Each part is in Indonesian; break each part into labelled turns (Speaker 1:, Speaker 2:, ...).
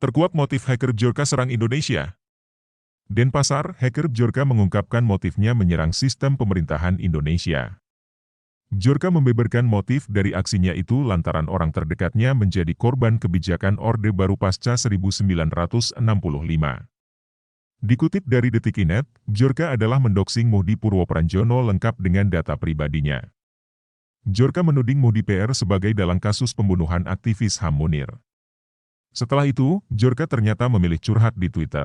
Speaker 1: Terkuak motif hacker Bjorka serang Indonesia. Denpasar, hacker Bjorka mengungkapkan motifnya menyerang sistem pemerintahan Indonesia. Bjorka membeberkan motif dari aksinya itu lantaran orang terdekatnya menjadi korban kebijakan Orde Baru pasca 1965. Dikutip dari Detik.net, Bjorka adalah mendoxing Muhdi Purwopranjono lengkap dengan data pribadinya. Bjorka menuding Muhdi PR sebagai dalang kasus pembunuhan aktivis HAM Munir. Setelah itu, Bjorka ternyata memilih curhat di Twitter.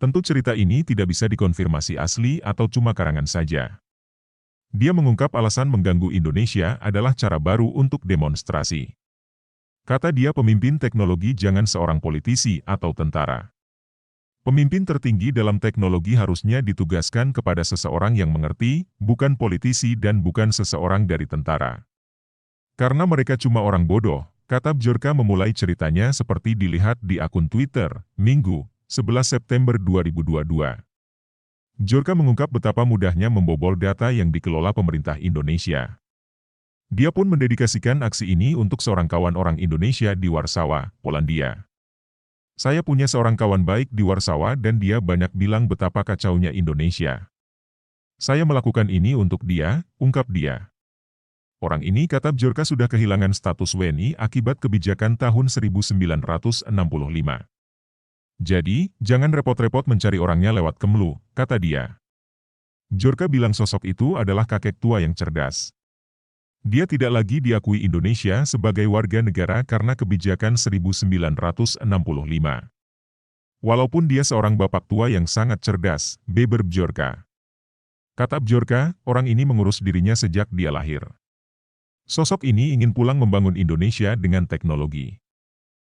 Speaker 1: Tentu cerita ini tidak bisa dikonfirmasi asli atau cuma karangan saja. Dia mengungkap alasan mengganggu Indonesia adalah cara baru untuk demonstrasi. Kata dia, pemimpin teknologi jangan seorang politisi atau tentara. Pemimpin tertinggi dalam teknologi harusnya ditugaskan kepada seseorang yang mengerti, bukan politisi dan bukan seseorang dari tentara. Karena mereka cuma orang bodoh, kata Bjorka memulai ceritanya seperti dilihat di akun Twitter, Minggu, 11 September 2022. Bjorka mengungkap betapa mudahnya membobol data yang dikelola pemerintah Indonesia. Dia pun mendedikasikan aksi ini untuk seorang kawan orang Indonesia di Warsawa, Polandia. Saya punya seorang kawan baik di Warsawa dan dia banyak bilang betapa kacaunya Indonesia. Saya melakukan ini untuk dia, ungkap dia. Orang ini, kata Bjorka, sudah kehilangan status WNI akibat kebijakan tahun 1965. Jadi, jangan repot-repot mencari orangnya lewat Kemlu, kata dia. Bjorka bilang sosok itu adalah kakek tua yang cerdas. Dia tidak lagi diakui Indonesia sebagai warga negara karena kebijakan 1965. Walaupun dia seorang bapak tua yang sangat cerdas, beber Bjorka. Kata Bjorka, orang ini mengurus dirinya sejak dia lahir. Sosok ini ingin pulang membangun Indonesia dengan teknologi.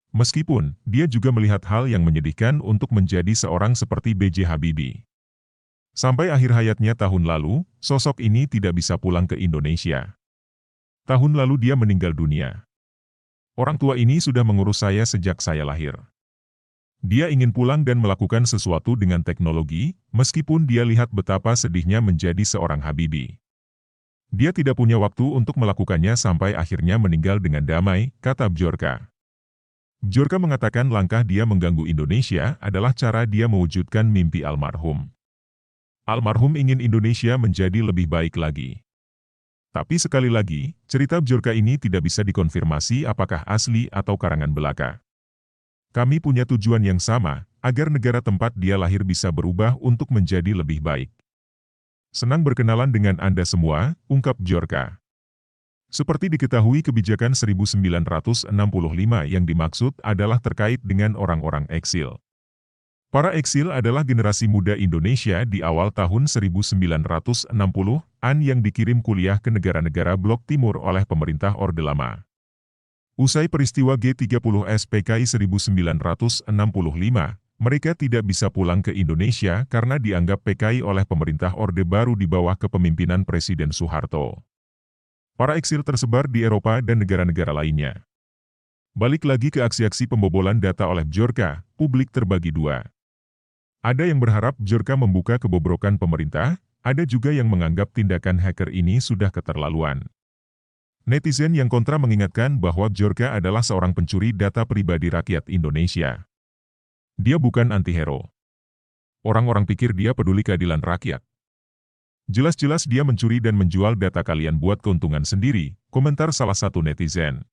Speaker 1: Meskipun, dia juga melihat hal yang menyedihkan untuk menjadi seorang seperti B.J. Habibie. Sampai akhir hayatnya tahun lalu, sosok ini tidak bisa pulang ke Indonesia. Tahun lalu dia meninggal dunia. Orang tua ini sudah mengurus saya sejak saya lahir. Dia ingin pulang dan melakukan sesuatu dengan teknologi, meskipun dia lihat betapa sedihnya menjadi seorang Habibie. Dia tidak punya waktu untuk melakukannya sampai akhirnya meninggal dengan damai, kata Bjorka. Bjorka mengatakan langkah dia mengganggu Indonesia adalah cara dia mewujudkan mimpi almarhum. Almarhum ingin Indonesia menjadi lebih baik lagi. Tapi sekali lagi, cerita Bjorka ini tidak bisa dikonfirmasi apakah asli atau karangan belaka. Kami punya tujuan yang sama, agar negara tempat dia lahir bisa berubah untuk menjadi lebih baik. Senang berkenalan dengan Anda semua, ungkap Bjorka. Seperti diketahui, kebijakan 1965 yang dimaksud adalah terkait dengan orang-orang eksil. Para eksil adalah generasi muda Indonesia di awal tahun 1960-an yang dikirim kuliah ke negara-negara Blok Timur oleh pemerintah Orde Lama. Usai peristiwa G30 SPKI 1965, mereka tidak bisa pulang ke Indonesia karena dianggap PKI oleh pemerintah Orde Baru di bawah kepemimpinan Presiden Soeharto. Para eksil tersebar di Eropa dan negara-negara lainnya. Balik lagi ke aksi-aksi pembobolan data oleh Bjorka, publik terbagi dua. Ada yang berharap Bjorka membuka kebobrokan pemerintah, ada juga yang menganggap tindakan hacker ini sudah keterlaluan. Netizen yang kontra mengingatkan bahwa Bjorka adalah seorang pencuri data pribadi rakyat Indonesia. Dia bukan anti-hero. Orang-orang pikir dia peduli keadilan rakyat. Jelas-jelas dia mencuri dan menjual data kalian buat keuntungan sendiri, komentar salah satu netizen.